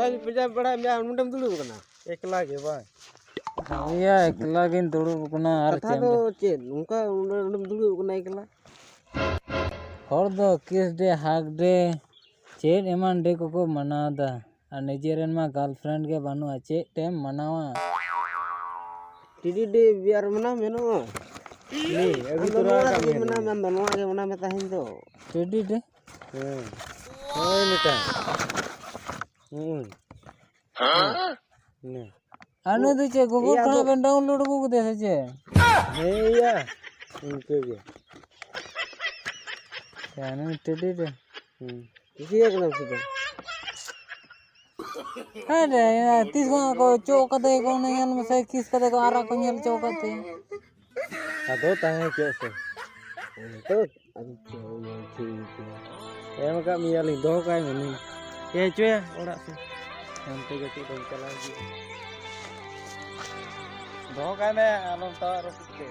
Tadi pejam bड़ा मैं मुंडम दुलू कना एकला के बा iya ekla gin turu kena ar कथा तो चेन उनका मुंडम दुलू कना एकला hor do kiss day hug day chain एमान डे को मनादा और निजेरन मा गर्लफ्रेंड के बानु अच्छे टाइम मनावा टीडी डे बियार मना मेनो नी अभी तो रहा का मना मैं बनवा के मना में ताहिन तो टीडी डे होय निका ने अनु तो चे गूगल खाना पे डाउनलोड को दे से हे या इनके के यानी टीडी डे किसी एक नाम से अरे यार तीस को चौकते को नहीं यार मैं किस कते को आरा को यल चौकते अदो ताहे कैसे तो ठीक है एम का मिया लिंग दो काय मनी ये चुए ओड़ा से हमते गति दो चला जी दो काय में आलम तो रोकते